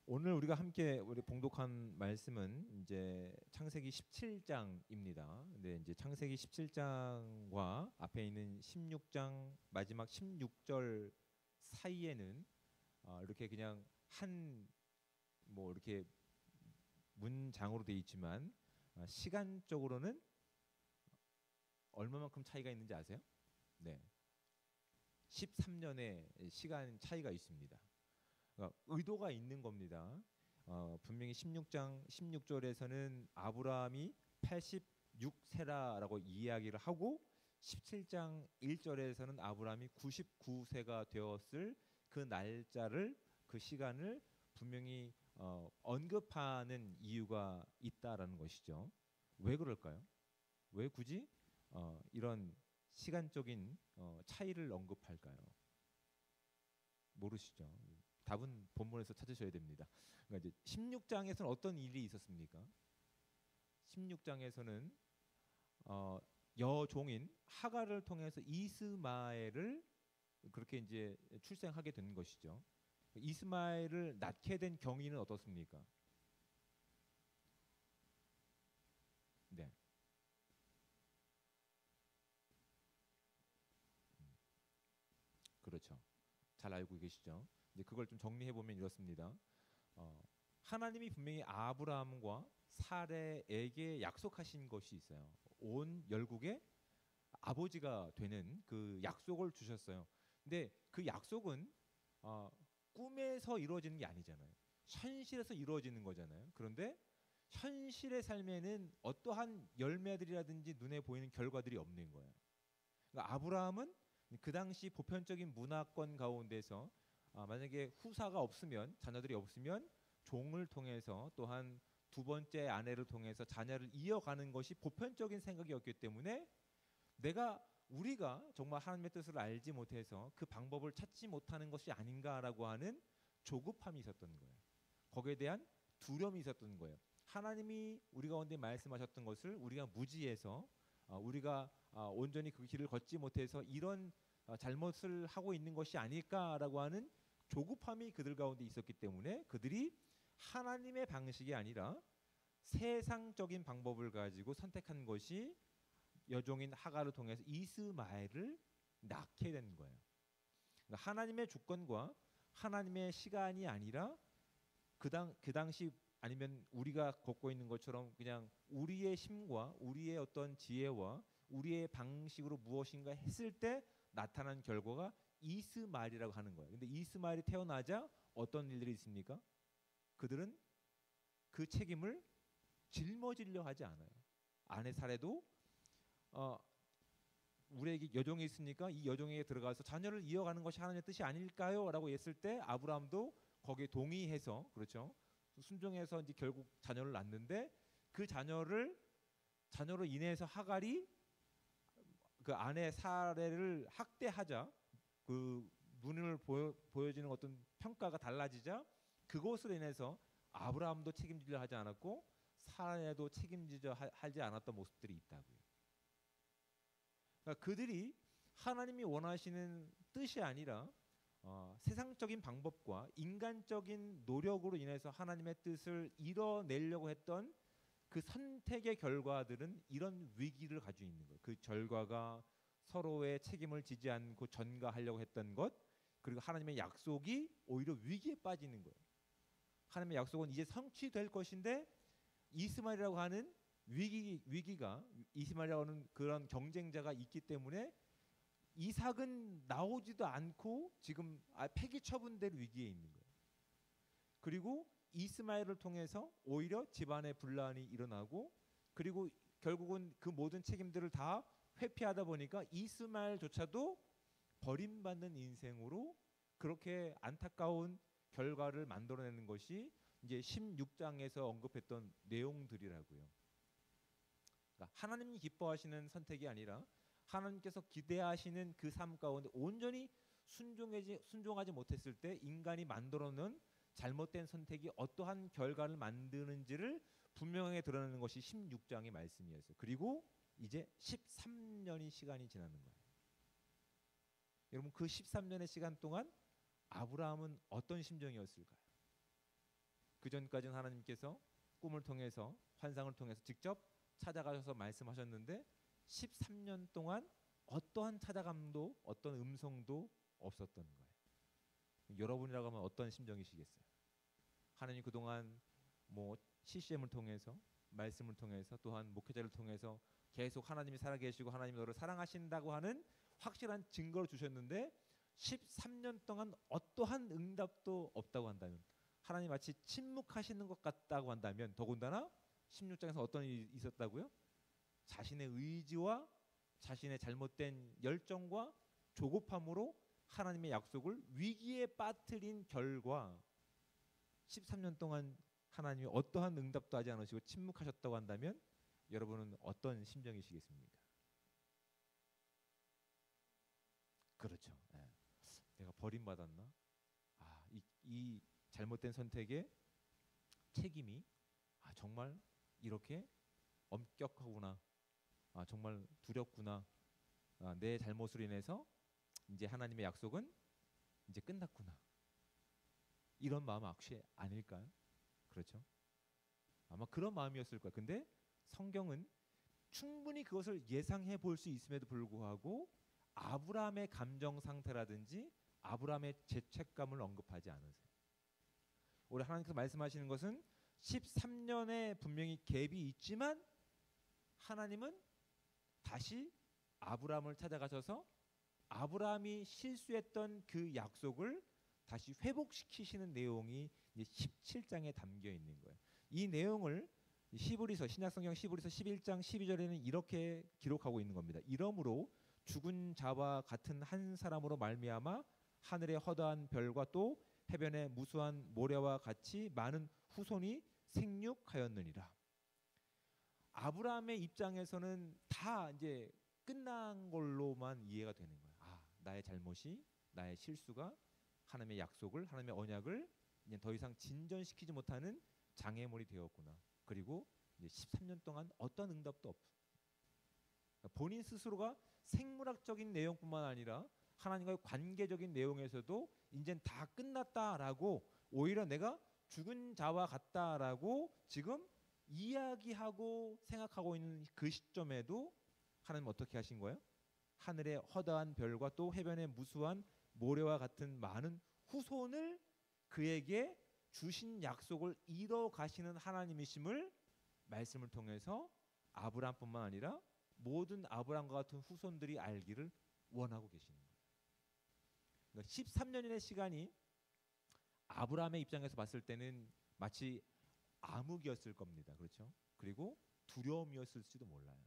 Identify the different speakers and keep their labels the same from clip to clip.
Speaker 1: 오늘 우리가 함께 우리 봉독한 말씀은 이제 창세기 17장입니다. 근데 이제 창세기 17장과 앞에 있는 16장 마지막 16절 사이에는 이렇게 그냥 한 뭐 이렇게 문장으로 되어 있지만 시간적으로는 얼마만큼 차이가 있는지 아세요? 네. 13년의 시간 차이가 있습니다. 그러니까 의도가 있는 겁니다. 분명히 16장 16절에서는 아브라함이 86세라라고 이야기를 하고 17장 1절에서는 아브라함이 99세가 되었을 그 날짜를 그 시간을 분명히 언급하는 이유가 있다라는 것이죠. 왜 그럴까요? 왜 굳이 이런 시간적인 차이를 언급할까요? 모르시죠? 답은 본문에서 찾으셔야 됩니다. 그러니까 이제 16장에서는 어떤 일이 있었습니까? 16장에서는 여종인 하갈을 통해서 이스마엘을 그렇게 이제 출생하게 된 것이죠. 이스마엘을 낳게 된 경위는 어떻습니까? 네, 그렇죠. 잘 알고 계시죠. 이제 그걸 좀 정리해 보면 이렇습니다. 어, 하나님이 분명히 아브라함과 사레에게 약속하신 것이 있어요. 온 열국의 아버지가 되는 그 약속을 주셨어요. 근데 그 약속은 어, 꿈에서 이루어지는 게 아니잖아요. 현실에서 이루어지는 거잖아요. 그런데 현실의 삶에는 어떠한 열매들이라든지 눈에 보이는 결과들이 없는 거예요. 그러니까 아브라함은 그 당시 보편적인 문화권 가운데서 만약에 후사가 없으면 자녀들이 없으면 종을 통해서 또한 두 번째 아내를 통해서 자녀를 이어가는 것이 보편적인 생각이었기 때문에 우리가 정말 하나님의 뜻을 알지 못해서 그 방법을 찾지 못하는 것이 아닌가라고 하는 조급함이 있었던 거예요. 거기에 대한 두려움이 있었던 거예요. 하나님이 우리 가운데 말씀하셨던 것을 우리가 무지해서 우리가 온전히 그 길을 걷지 못해서 이런 잘못을 하고 있는 것이 아닐까라고 하는 조급함이 그들 가운데 있었기 때문에 그들이 하나님의 방식이 아니라 세상적인 방법을 가지고 선택한 것이 여종인 하갈을 통해서 이스마엘을 낳게 된 거예요. 그러니까 하나님의 주권과 하나님의 시간이 아니라 그 당시 아니면 우리가 걷고 있는 것처럼 그냥 우리의 힘과 우리의 어떤 지혜와 우리의 방식으로 무엇인가 했을 때 나타난 결과가 이스마엘이라고 하는 거예요. 근데 이스마엘이 태어나자 어떤 일들이 있습니까? 그들은 그 책임을 짊어지려 하지 않아요. 아내 사례도 우리에게 여종이 있으니까 이 여종에게 들어가서 자녀를 이어가는 것이 하나님의 뜻이 아닐까요? 라고 했을 때 아브라함도 거기에 동의해서 그렇죠. 순종해서 이제 결국 자녀를 낳는데 그 자녀로 인해서 하갈이 그 아내 사례를 학대하자 그 눈을 보여지는 어떤 평가가 달라지자 그것으로 인해서 아브라함도 책임지려 하지 않았고 사례도 책임지려 하지 않았던 모습들이 있다고요. 그러니까 그들이 하나님이 원하시는 뜻이 아니라 세상적인 방법과 인간적인 노력으로 인해서 하나님의 뜻을 이뤄내려고 했던 그 선택의 결과들은 이런 위기를 가지고 있는 거예요. 그 결과가 서로의 책임을 지지 않고 전가하려고 했던 것, 그리고 하나님의 약속이 오히려 위기에 빠지는 거예요. 하나님의 약속은 이제 성취될 것인데 이스마엘이라고 하는 위기가 이스마엘이라고 하는 그런 경쟁자가 있기 때문에 이삭은 나오지도 않고 지금 폐기 처분될 위기에 있는 거예요. 그리고 이스마엘을 통해서 오히려 집안의 분란이 일어나고 그리고 결국은 그 모든 책임들을 다 회피하다 보니까 이스마엘조차도 버림받는 인생으로 그렇게 안타까운 결과를 만들어내는 것이 이제 16장에서 언급했던 내용들이라고요. 그러니까 하나님이 기뻐하시는 선택이 아니라 하나님께서 기대하시는 그 삶 가운데 온전히 순종하지 못했을 때 인간이 만들어놓은 잘못된 선택이 어떠한 결과를 만드는지를 분명하게 드러내는 것이 16장의 말씀이었어요. 그리고 이제 13년의 시간이 지나는 거예요. 여러분 그 13년의 시간 동안 아브라함은 어떤 심정이었을까요? 그 전까지는 하나님께서 꿈을 통해서 환상을 통해서 직접 찾아가셔서 말씀하셨는데 13년 동안 어떠한 찾아감도 어떤 음성도 없었던 거예요. 여러분이라고 하면 어떤 심정이시겠어요? 하나님 그동안 뭐 CCM을 통해서 말씀을 통해서 또한 목회자를 통해서 계속 하나님이 살아계시고 하나님이 너를 사랑하신다고 하는 확실한 증거를 주셨는데 13년 동안 어떠한 응답도 없다고 한다면 하나님 마치 침묵하시는 것 같다고 한다면 더군다나 16장에서 어떤 일이 있었다고요? 자신의 의지와 자신의 잘못된 열정과 조급함으로 하나님의 약속을 위기에 빠뜨린 결과 13년 동안 하나님이 어떠한 응답도 하지 않으시고 침묵하셨다고 한다면 여러분은 어떤 심정이시겠습니까? 그렇죠. 네. 내가 버림받았나? 이 잘못된 선택의 책임이 정말 이렇게 엄격하구나. 정말 두렵구나. 내 잘못으로 인해서 이제 하나님의 약속은 이제 끝났구나. 이런 마음 혹시 아닐까요? 그렇죠? 아마 그런 마음이었을 거예요. 근데 성경은 충분히 그것을 예상해 볼 수 있음에도 불구하고 아브라함의 감정 상태라든지 아브라함의 죄책감을 언급하지 않으세요. 우리 하나님께서 말씀하시는 것은 13년에 분명히 갭이 있지만 하나님은 다시 아브라함을 찾아가셔서 아브라함이 실수했던 그 약속을 다시 회복시키시는 내용이 이제 17장에 담겨 있는 거예요. 이 내용을 히브리서 신약성경 히브리서 11장 12절에는 이렇게 기록하고 있는 겁니다. 이러므로 죽은 자와 같은 한 사람으로 말미암아 하늘의 허다한 별과 또 해변의 무수한 모래와 같이 많은 후손이 생육하였느니라. 아브라함의 입장에서는 다 이제 끝난 걸로만 이해가 되는 거예요. 나의 잘못이 나의 실수가 하나님의 약속을 하나님의 언약을 이제 더 이상 진전시키지 못하는 장애물이 되었구나. 그리고 이제 13년 동안 어떤 응답도 없어. 그러니까 본인 스스로가 생물학적인 내용뿐만 아니라 하나님과의 관계적인 내용에서도 이젠 다 끝났다라고 오히려 내가 죽은 자와 같다라고 지금 이야기하고 생각하고 있는 그 시점에도 하나님 어떻게 하신 거예요? 하늘의 허다한 별과 또 해변의 무수한 모래와 같은 많은 후손을 그에게 주신 약속을 이뤄 가시는 하나님이심을 말씀을 통해서 아브라함뿐만 아니라 모든 아브라함과 같은 후손들이 알기를 원하고 계시는 거예요. 그러니까 13년의 시간이 아브라함의 입장에서 봤을 때는 마치 암흑이었을 겁니다. 그렇죠? 그리고 두려움이었을지도 몰라요.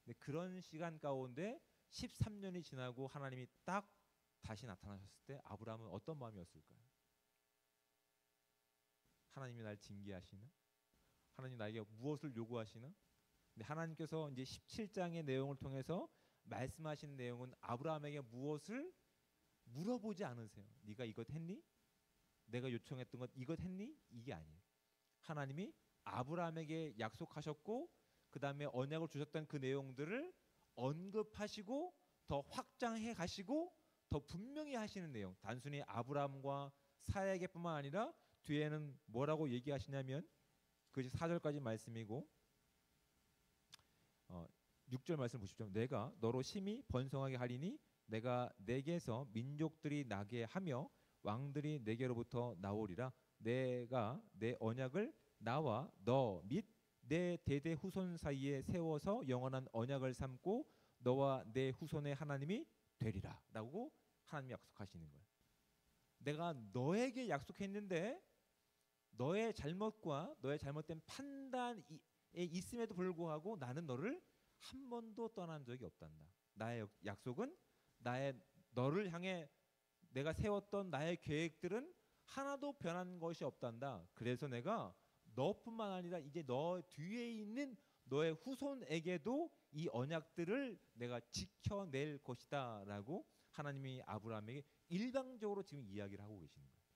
Speaker 1: 근데 그런 시간 가운데 13년이 지나고 하나님이 딱 다시 나타나셨을 때 아브라함은 어떤 마음이었을까요? 하나님이 날 징계하시나? 하나님 나에게 무엇을 요구하시나? 근데 하나님께서 이제 17장의 내용을 통해서 말씀하신 내용은 아브라함에게 무엇을 물어보지 않으세요. 네가 이것 했니? 내가 요청했던 것 이것 했니? 이게 아니에요. 하나님이 아브라함에게 약속하셨고 그 다음에 언약을 주셨던 그 내용들을 언급하시고 더 확장해 가시고 더 분명히 하시는 내용. 단순히 아브라함과 사라에게뿐만 아니라 뒤에는 뭐라고 얘기하시냐면 그것이 4절까지 말씀이고 6절 말씀 보십시오. 내가 너로 심히 번성하게 하리니 내가 내게서 민족들이 나게 하며 왕들이 내게로부터 나오리라. 내가 내 언약을 나와 너 및 내 대대 후손 사이에 세워서 영원한 언약을 삼고 너와 내 후손의 하나님이 되리라 라고 하나님이 약속하시는 거예요. 내가 너에게 약속했는데 너의 잘못과 너의 잘못된 판단에 있음에도 불구하고 나는 너를 한 번도 떠난 적이 없단다. 나의 약속은 너를 향해 내가 세웠던 나의 계획들은 하나도 변한 것이 없단다. 그래서 내가 너뿐만 아니라 이제 너 뒤에 있는 너의 후손에게도 이 언약들을 내가 지켜낼 것이다 라고 하나님이 아브라함에게 일방적으로 지금 이야기를 하고 계시는 거예요.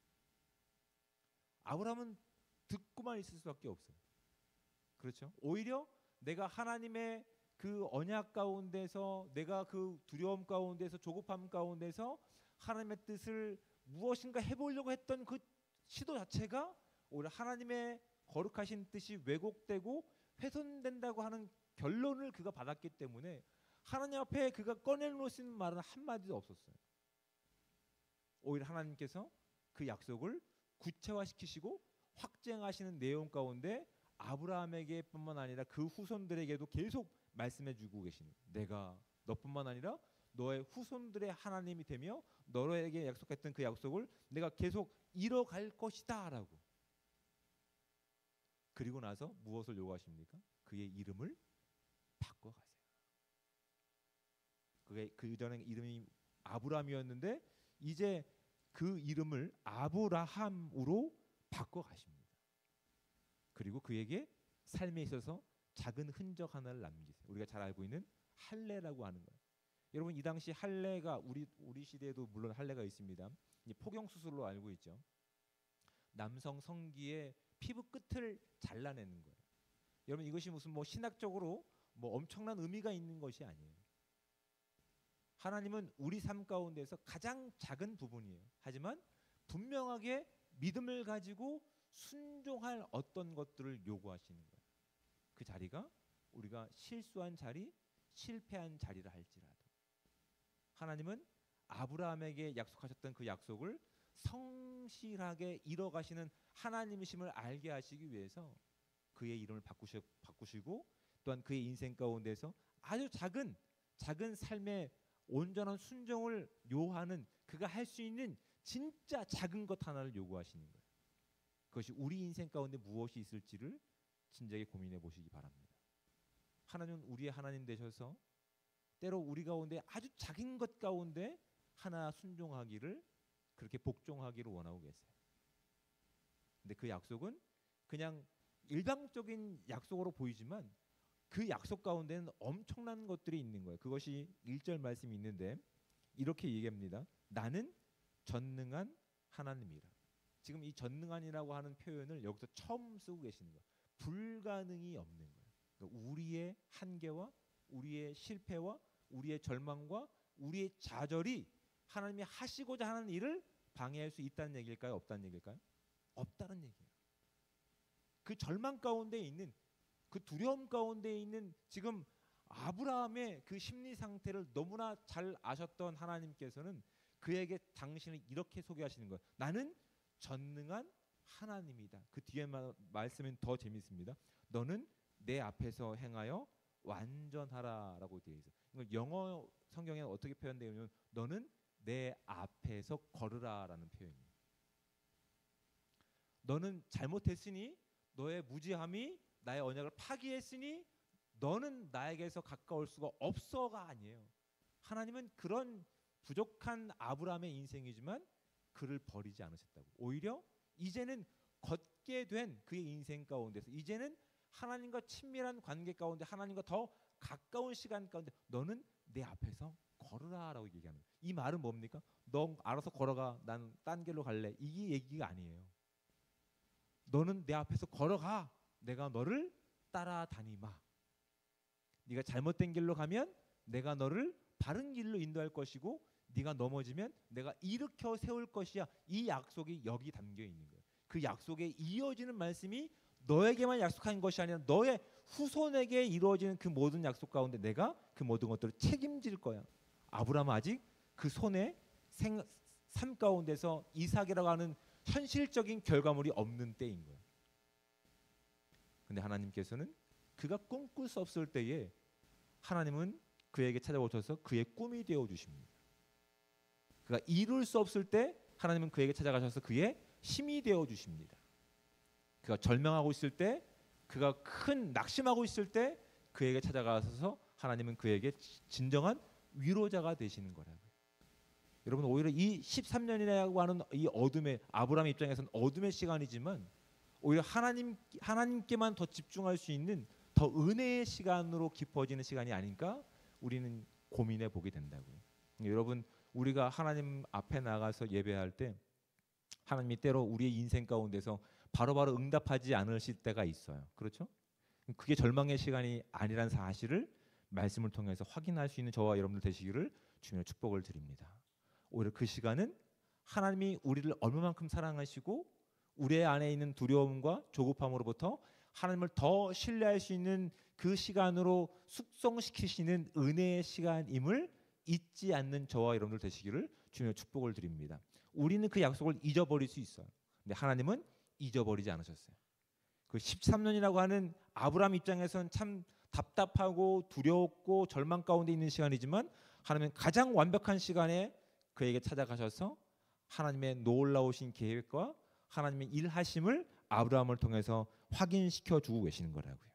Speaker 1: 아브라함은 듣고만 있을 수밖에 없어요. 그렇죠? 오히려 내가 하나님의 그 언약 가운데서 내가 그 두려움 가운데서 조급함 가운데서 하나님의 뜻을 무엇인가 해보려고 했던 그 시도 자체가 오히려 하나님의 거룩하신 뜻이 왜곡되고 훼손된다고 하는 결론을 그가 받았기 때문에 하나님 앞에 그가 꺼내놓으신 말은 한마디도 없었어요. 오히려 하나님께서 그 약속을 구체화시키시고 확증하시는 내용 가운데 아브라함에게뿐만 아니라 그 후손들에게도 계속 말씀해주고 계시는, 내가 너뿐만 아니라 너의 후손들의 하나님이 되며 너에게 약속했던 그 약속을 내가 계속 이뤄갈 것이다 라고. 그리고 나서 무엇을 요구하십니까? 그의 이름을 바꿔가세요. 그 전에 이름이 아브라함이었는데 이제 그 이름을 아브라함으로 바꿔가십니다. 그리고 그에게 삶에 있어서 작은 흔적 하나를 남기세요. 우리가 잘 알고 있는 할례라고 하는 거예요. 여러분, 이 당시 할례가 우리 시대에도 물론 할례가 있습니다. 포경 수술로 알고 있죠. 남성 성기의 피부 끝을 잘라내는 거예요. 여러분, 이것이 무슨 신학적으로 엄청난 의미가 있는 것이 아니에요. 하나님은 우리 삶 가운데서 가장 작은 부분이에요. 하지만 분명하게 믿음을 가지고 순종할 어떤 것들을 요구하시는 거예요. 그 자리가 우리가 실수한 자리, 실패한 자리라 할지라도 하나님은 아브라함에게 약속하셨던 그 약속을 성실하게 이뤄가시는 하나님이심을 알게 하시기 위해서 그의 이름을 바꾸시고 또한 그의 인생 가운데서 아주 작은 삶의 온전한 순종을 요하는, 그가 할 수 있는 진짜 작은 것 하나를 요구하시는 거예요. 그것이 우리 인생 가운데 무엇이 있을지를 진작에 고민해 보시기 바랍니다. 하나님은 우리의 하나님 되셔서 때로 우리 가운데 아주 작은 것 가운데 하나 순종하기를, 그렇게 복종하기를 원하고 계세요. 근데 그 약속은 그냥 일방적인 약속으로 보이지만 그 약속 가운데는 엄청난 것들이 있는 거예요. 그것이 1절 말씀이 있는데 이렇게 얘기합니다. 나는 전능한 하나님이라. 지금 이 전능한이라고 하는 표현을 여기서 처음 쓰고 계시는 거예요. 불가능이 없는 거예요. 그러니까 우리의 한계와 우리의 실패와 우리의 절망과 우리의 좌절이 하나님이 하시고자 하는 일을 방해할 수 있다는 얘기일까요? 없다는 얘기일까요? 없다는 얘기예요. 그 절망 가운데 있는, 그 두려움 가운데 있는 지금 아브라함의 그 심리 상태를 너무나 잘 아셨던 하나님께서는 그에게 당신을 이렇게 소개하시는 거예요. 나는 전능한 하나님이다. 그 뒤에 말씀은 더 재밌습니다. 너는 내 앞에서 행하여 완전하라라고 되어 있어요. 이걸 영어 성경에 어떻게 표현되어 있냐면 너는 내 앞에서 걸으라라는 표현이에요. 너는 잘못했으니, 너의 무지함이 나의 언약을 파기했으니 너는 나에게서 가까울 수가 없어가 아니에요. 하나님은 그런 부족한 아브라함의 인생이지만 그를 버리지 않으셨다고. 오히려 이제는 걷게 된 그의 인생 가운데서 이제는 하나님과 친밀한 관계 가운데 하나님과 더 가까운 시간 가운데 너는 내 앞에서 걸으라라고 얘기하는 거예요. 이 말은 뭡니까? 너 알아서 걸어가, 난 딴 길로 갈래, 이 얘기가 아니에요. 너는 내 앞에서 걸어가, 내가 너를 따라다니마. 네가 잘못된 길로 가면 내가 너를 바른 길로 인도할 것이고 네가 넘어지면 내가 일으켜 세울 것이야. 이 약속이 여기 담겨 있는 거예요. 그 약속에 이어지는 말씀이 너에게만 약속한 것이 아니라 너의 후손에게 이루어지는 그 모든 약속 가운데 내가 그 모든 것들을 책임질 거야. 아브라함은 아직 그 손에 삶 가운데서 이삭이라고 하는 현실적인 결과물이 없는 때인 거예요. 근데 하나님께서는 그가 꿈꿀 수 없을 때에 하나님은 그에게 찾아오셔서 그의 꿈이 되어 주십니다. 그가 이룰 수 없을 때 하나님은 그에게 찾아가셔서 그의 힘이 되어 주십니다. 그가 절망하고 있을 때, 그가 큰 낙심하고 있을 때 그에게 찾아가셔서 하나님은 그에게 진정한 위로자가 되시는 거라고요. 여러분, 오히려 이 13년이라고 하는 이 어둠의, 아브라함 입장에서는 어둠의 시간이지만 오히려 하나님께만 더 집중할 수 있는 더 은혜의 시간으로 깊어지는 시간이 아닌가 우리는 고민해 보게 된다고요. 여러분, 우리가 하나님 앞에 나가서 예배할 때 하나님이 때로 우리의 인생 가운데서 바로바로 응답하지 않으실 때가 있어요. 그렇죠? 그게 절망의 시간이 아니란 사실을 말씀을 통해서 확인할 수 있는 저와 여러분들 되시기를 주님의 축복을 드립니다. 오히려 그 시간은 하나님이 우리를 얼마만큼 사랑하시고 우리 안에 있는 두려움과 조급함으로부터 하나님을 더 신뢰할 수 있는 그 시간으로 숙성시키시는 은혜의 시간임을 잊지 않는 저와 여러분들 되시기를 주님의 축복을 드립니다. 우리는 그 약속을 잊어버릴 수 있어요. 근데 하나님은 잊어버리지 않으셨어요. 그 13년이라고 하는 아브라함 입장에서는 참 답답하고 두려웠고 절망 가운데 있는 시간이지만 하나님은 가장 완벽한 시간에 그에게 찾아가셔서 하나님의 놀라우신 계획과 하나님의 일하심을 아브라함을 통해서 확인시켜 주고 계시는 거라고요.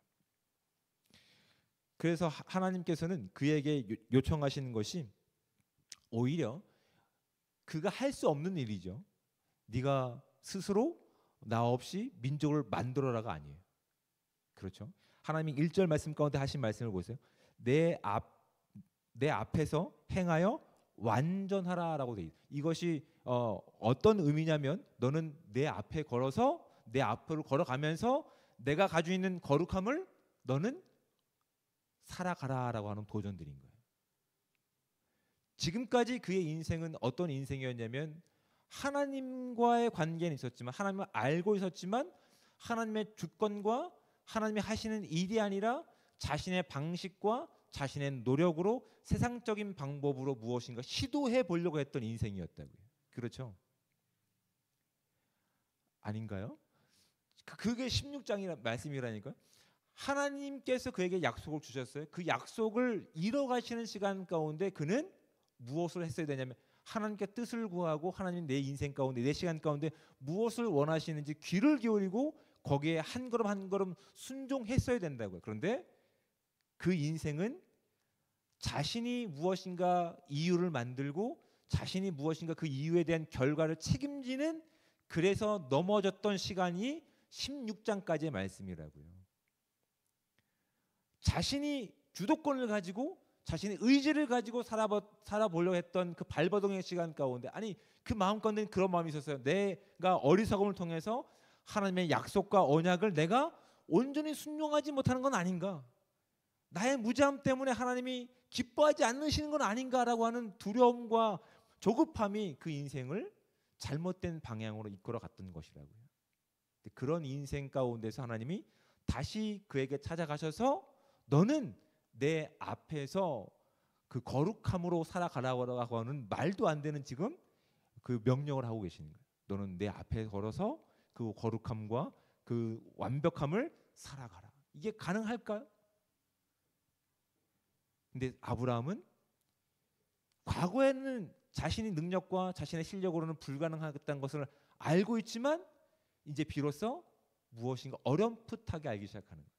Speaker 1: 그래서 하나님께서는 그에게 요청하시는 것이 오히려 그가 할 수 없는 일이죠. 네가 스스로 나 없이 민족을 만들어라가 아니에요. 그렇죠? 하나님이 1절 말씀 가운데 하신 말씀을 보세요. 내 앞에서 행하여 완전하라라고 돼 있어요. 이것이 어떤 의미냐면 너는 내 앞에 걸어서 내 앞으로 걸어가면서 내가 가지고 있는 거룩함을 너는 살아가라라고 하는 도전들인 거예요. 지금까지 그의 인생은 어떤 인생이었냐면 하나님과의 관계는 있었지만 하나님을 알고 있었지만 하나님의 주권과 하나님이 하시는 일이 아니라 자신의 방식과 자신의 노력으로 세상적인 방법으로 무엇인가 시도해 보려고 했던 인생이었다고요. 그렇죠? 아닌가요? 그게 16장이라 말씀이라니까요. 하나님께서 그에게 약속을 주셨어요. 그 약속을 이뤄가시는 시간 가운데 그는 무엇을 했어야 되냐면 하나님께 뜻을 구하고 하나님 내 인생 가운데 내 시간 가운데 무엇을 원하시는지 귀를 기울이고 거기에 한 걸음 한 걸음 순종했어야 된다고요. 그런데 그 인생은 자신이 무엇인가 이유를 만들고 자신이 무엇인가 그 이유에 대한 결과를 책임지는 그래서 넘어졌던 시간이 16장까지의 말씀이라고요. 자신이 주도권을 가지고 자신의 의지를 가지고 살아보려고 했던 그 발버둥의 시간 가운데 아니 그 마음 가운데 그런 마음이 있었어요. 내가 어리석음을 통해서 하나님의 약속과 언약을 내가 온전히 순종하지 못하는 건 아닌가? 나의 무지함 때문에 하나님이 기뻐하지 않으시는 건 아닌가라고 하는 두려움과 조급함이 그 인생을 잘못된 방향으로 이끌어 갔던 것이라고요. 그런 인생 가운데서 하나님이 다시 그에게 찾아가셔서 너는 내 앞에서 그 거룩함으로 살아가라고 하는 말도 안 되는 지금 그 명령을 하고 계시는 거예요. 너는 내 앞에 걸어서 그 거룩함과 그 완벽함을 살아가라. 이게 가능할까요? 근데 아브라함은 과거에는 자신의 능력과 자신의 실력으로는 불가능하다는 것을 알고 있지만 이제 비로소 무엇인가 어렴풋하게 알기 시작하는 거예요.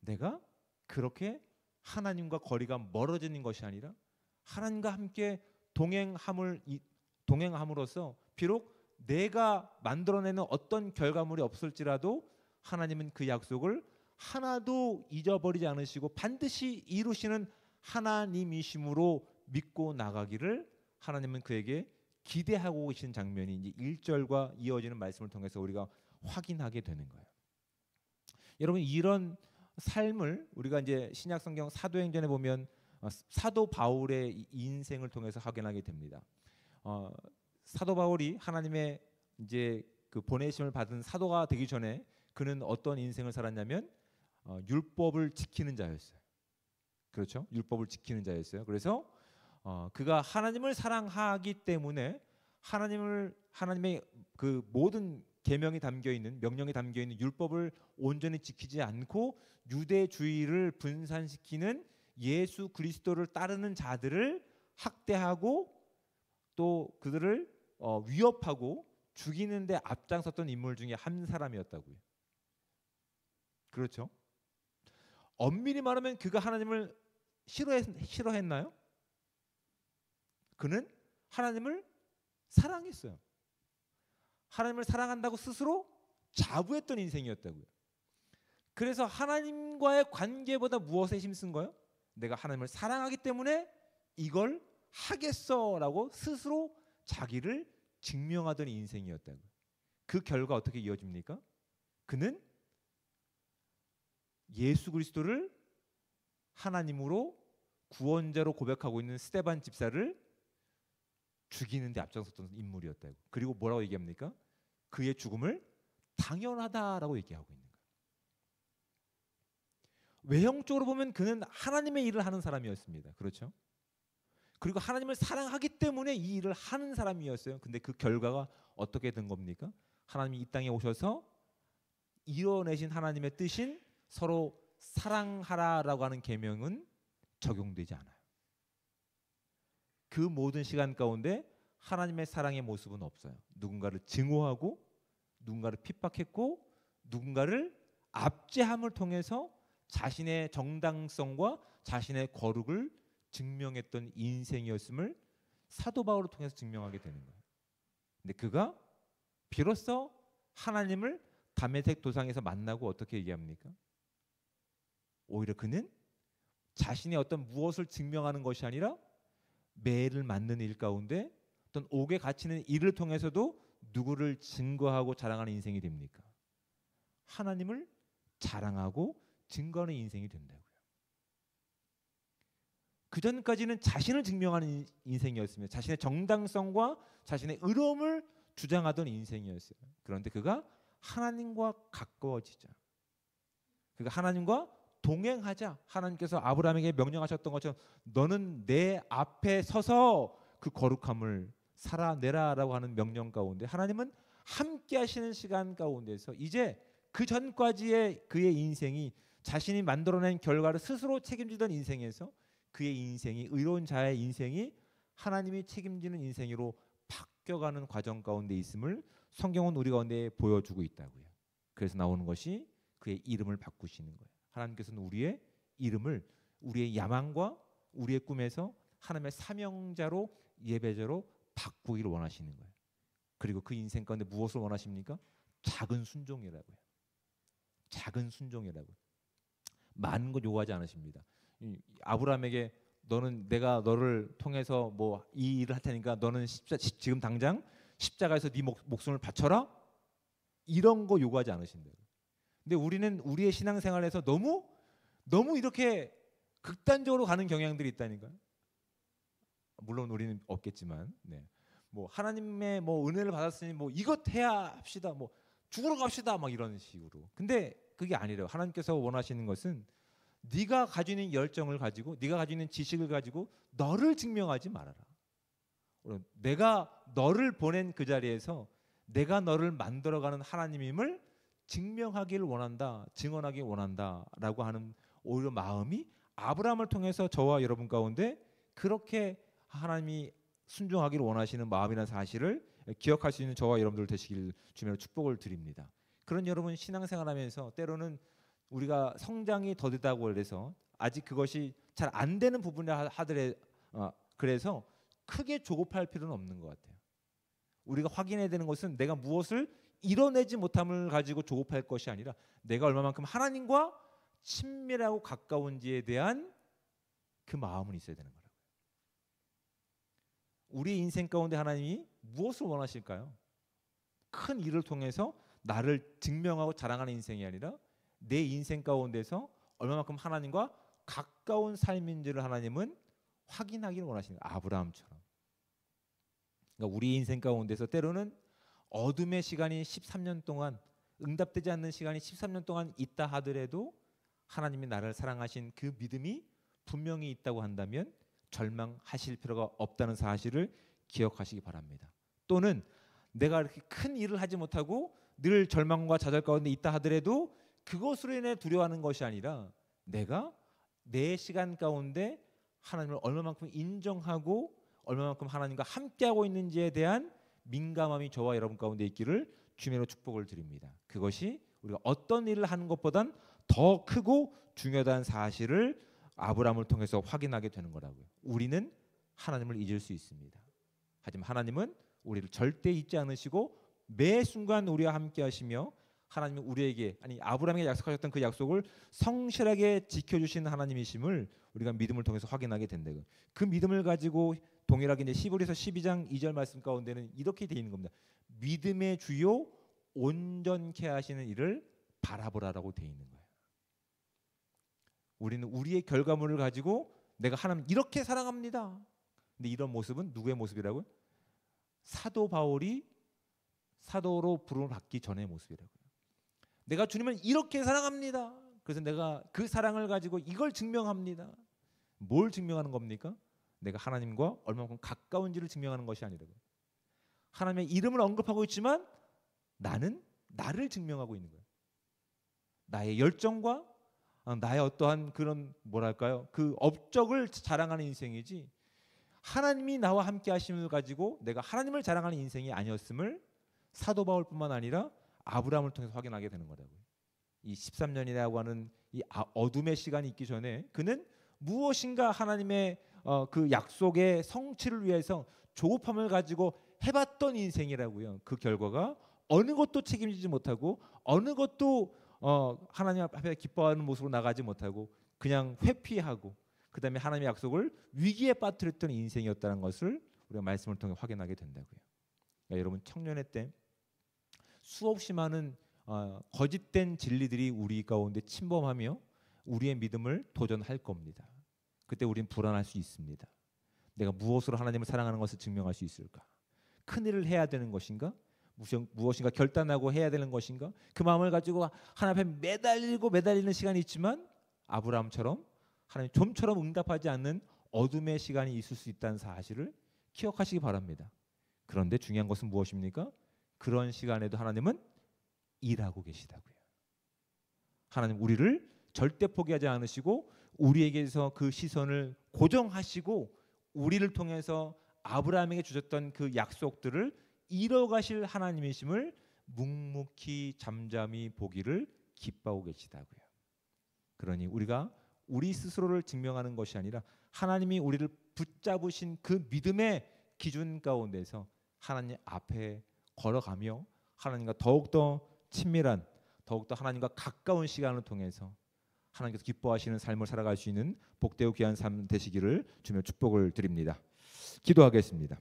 Speaker 1: 내가 그렇게 하나님과 거리가 멀어지는 것이 아니라 하나님과 함께 동행함으로써 비록 내가 만들어내는 어떤 결과물이 없을지라도 하나님은 그 약속을 하나도 잊어버리지 않으시고 반드시 이루시는 하나님이심으로 믿고 나가기를 하나님은 그에게 기대하고 계신 장면이 이제 1절과 이어지는 말씀을 통해서 우리가 확인하게 되는 거예요. 여러분 이런 삶을 우리가 이제 신약 성경 사도행전에 보면 사도 바울의 인생을 통해서 확인하게 됩니다. 사도 바울이 하나님의 이제 그 보내심을 받은 사도가 되기 전에 그는 어떤 인생을 살았냐면 율법을 지키는 자였어요. 그렇죠? 율법을 지키는 자였어요. 그래서 그가 하나님을 사랑하기 때문에 하나님의 그 모든 계명이 담겨 있는 명령이 담겨 있는 율법을 온전히 지키지 않고 유대주의를 분산시키는 예수 그리스도를 따르는 자들을 학대하고 또 그들을 위협하고 죽이는 데 앞장섰던 인물 중에 한 사람이었다고요. 그렇죠? 엄밀히 말하면 그가 하나님을 싫어했나요? 그는 하나님을 사랑했어요. 하나님을 사랑한다고 스스로 자부했던 인생이었다고요. 그래서 하나님과의 관계보다 무엇에 힘쓴 거예요? 내가 하나님을 사랑하기 때문에 이걸 하겠어라고 스스로 자기를 증명하던 인생이었다고요. 그 결과 어떻게 이어집니까? 그는 예수 그리스도를 하나님으로 구원자로 고백하고 있는 스데반 집사를 죽이는 데 앞장섰던 인물이었다고. 그리고 뭐라고 얘기합니까? 그의 죽음을 당연하다라고 얘기하고 있는 거예요. 외형적으로 보면 그는 하나님의 일을 하는 사람이었습니다. 그렇죠? 그리고 하나님을 사랑하기 때문에 이 일을 하는 사람이었어요. 근데 그 결과가 어떻게 된 겁니까? 하나님이 이 땅에 오셔서 이뤄내신 하나님의 뜻인 서로 사랑하라라고 하는 계명은 적용되지 않아요. 그 모든 시간 가운데 하나님의 사랑의 모습은 없어요. 누군가를 증오하고 누군가를 핍박했고 누군가를 압제함을 통해서 자신의 정당성과 자신의 거룩을 증명했던 인생이었음을 사도 바울을 통해서 증명하게 되는 거예요. 근데 그가 비로소 하나님을 다메섹 도상에서 만나고 어떻게 얘기합니까? 오히려 그는 자신의 어떤 무엇을 증명하는 것이 아니라 매를 맞는 일 가운데 어떤 옥에 갇히는 일을 통해서도 누구를 증거하고 자랑하는 인생이 됩니까? 하나님을 자랑하고 증거하는 인생이 된다고요. 그 전까지는 자신을 증명하는 인생이었으며 자신의 정당성과 자신의 의로움을 주장하던 인생이었어요. 그런데 그가 하나님과 가까워지자, 그가 하나님과 동행하자, 하나님께서 아브라함에게 명령하셨던 것처럼 너는 내 앞에 서서 그 거룩함을 살아내라라고 하는 명령 가운데 하나님은 함께 하시는 시간 가운데서 이제 그 전까지의 그의 인생이 자신이 만들어낸 결과를 스스로 책임지던 인생에서 그의 인생이 의로운 자의 인생이 하나님이 책임지는 인생으로 바뀌어가는 과정 가운데 있음을 성경은 우리 가운데 보여주고 있다고요. 그래서 나오는 것이 그의 이름을 바꾸시는 거예요. 하나님께서는 우리의 이름을 우리의 야망과 우리의 꿈에서 하나님의 사명자로 예배자로 바꾸기를 원하시는 거예요. 그리고 그 인생 가운데 무엇을 원하십니까? 작은 순종이라고요. 작은 순종이라고요. 많은 것 요구하지 않으십니다. 아브라함에게 너는 내가 너를 통해서 뭐 이 일을 할 테니까 너는 지금 당장 십자가에서 네 목숨을 바쳐라, 이런 거 요구하지 않으신대요. 근데 우리는 우리의 신앙생활에서 너무 이렇게 극단적으로 가는 경향들이 있다니까요. 물론 우리는 없겠지만, 네. 뭐 하나님의 뭐 은혜를 받았으니 뭐 이것 해야 합시다, 뭐 죽으러 갑시다, 막 이런 식으로. 근데 그게 아니래요. 하나님께서 원하시는 것은 네가 가지고 있는 열정을 가지고 네가 가지고 있는 지식을 가지고 너를 증명하지 말아라. 내가 너를 보낸 그 자리에서 내가 너를 만들어가는 하나님임을 증명하기를 원한다, 증언하기 원한다라고 하는 오히려 마음이 아브라함을 통해서 저와 여러분 가운데 그렇게 하나님이 순종하기를 원하시는 마음이라는 사실을 기억할 수 있는 저와 여러분들 되시길 주님으로 축복을 드립니다. 그런 여러분 신앙생활하면서 때로는 우리가 성장이 더디다고 해서 아직 그것이 잘 안 되는 부분이라 하더라도 그래서 크게 조급할 필요는 없는 것 같아요. 우리가 확인해야 되는 것은 내가 무엇을 이뤄내지 못함을 가지고 조급할 것이 아니라 내가 얼마만큼 하나님과 친밀하고 가까운지에 대한 그 마음은 있어야 되는 거라고요. 우리 인생 가운데 하나님이 무엇을 원하실까요? 큰 일을 통해서 나를 증명하고 자랑하는 인생이 아니라 내 인생 가운데서 얼마만큼 하나님과 가까운 삶인지를 하나님은 확인하기를 원하시는 거예요. 아브라함처럼. 그러니까 우리 인생 가운데서 때로는 어둠의 시간이 13년 동안, 응답되지 않는 시간이 13년 동안 있다 하더라도 하나님이 나를 사랑하신 그 믿음이 분명히 있다고 한다면 절망하실 필요가 없다는 사실을 기억하시기 바랍니다. 또는 내가 이렇게 큰 일을 하지 못하고 늘 절망과 좌절 가운데 있다 하더라도 그것으로 인해 두려워하는 것이 아니라 내가 내 시간 가운데 하나님을 얼마만큼 인정하고 얼마만큼 하나님과 함께하고 있는지에 대한 민감함이 저와 여러분 가운데 있기를 주님으로 축복을 드립니다. 그것이 우리가 어떤 일을 하는 것보단 더 크고 중요하다는 사실을 아브라함을 통해서 확인하게 되는 거라고요. 우리는 하나님을 잊을 수 있습니다. 하지만 하나님은 우리를 절대 잊지 않으시고 매 순간 우리와 함께 하시며 하나님이 우리에게, 아니 아브라함에게 약속하셨던 그 약속을 성실하게 지켜주신 하나님이심을 우리가 믿음을 통해서 확인하게 된다고요. 그 믿음을 가지고 동일하게 이제 히브리서 12장 2절 말씀 가운데는 이렇게 되어 있는 겁니다. 믿음의 주요 온전케 하시는 이를 바라보라라고 되어 있는 거예요. 우리는 우리의 결과물을 가지고 내가 하나님 이렇게 사랑합니다. 근데 이런 모습은 누구의 모습이라고요? 사도 바울이 사도로 부름을 받기 전의 모습이라고요. 내가 주님을 이렇게 사랑합니다. 그래서 내가 그 사랑을 가지고 이걸 증명합니다. 뭘 증명하는 겁니까? 내가 하나님과 얼마만큼 가까운지를 증명하는 것이 아니라고요. 하나님의 이름을 언급하고 있지만 나는 나를 증명하고 있는 거예요. 나의 열정과 나의 어떠한 그런 뭐랄까요? 그 업적을 자랑하는 인생이지 하나님이 나와 함께 하심을 가지고 내가 하나님을 자랑하는 인생이 아니었음을 사도 바울뿐만 아니라 아브라함을 통해서 확인하게 되는 거라고요. 이 13년이라고 하는 이 어둠의 시간이 있기 전에 그는 무엇인가 하나님의 그 약속의 성취를 위해서 조급함을 가지고 해봤던 인생이라고요. 그 결과가 어느 것도 책임지지 못하고 어느 것도 하나님 앞에 기뻐하는 모습으로 나가지 못하고 그냥 회피하고 그 다음에 하나님의 약속을 위기에 빠뜨렸던 인생이었다는 것을 우리가 말씀을 통해 확인하게 된다고요. 그러니까 여러분 청년의 때 수없이 많은 거짓된 진리들이 우리 가운데 침범하며 우리의 믿음을 도전할 겁니다. 그때 우리는 불안할 수 있습니다. 내가 무엇으로 하나님을 사랑하는 것을 증명할 수 있을까? 큰일을 해야 되는 것인가? 무엇인가 결단하고 해야 되는 것인가? 그 마음을 가지고 하나님 앞에 매달리는 시간이 있지만 아브라함처럼 하나님 좀처럼 응답하지 않는 어둠의 시간이 있을 수 있다는 사실을 기억하시기 바랍니다. 그런데 중요한 것은 무엇입니까? 그런 시간에도 하나님은 일하고 계시다고요. 하나님 우리를 절대 포기하지 않으시고 우리에게서 그 시선을 고정하시고 우리를 통해서 아브라함에게 주셨던 그 약속들을 이뤄가실 하나님이심을 묵묵히 잠잠히 보기를 기뻐하고 계시다고요. 그러니 우리가 우리 스스로를 증명하는 것이 아니라 하나님이 우리를 붙잡으신 그 믿음의 기준 가운데서 하나님 앞에 걸어가며 하나님과 더욱더 친밀한 더욱더 하나님과 가까운 시간을 통해서 하나님께서 기뻐하시는 삶을 살아갈 수 있는 복되고 귀한 삶 되시기를 주며 축복을 드립니다. 기도하겠습니다.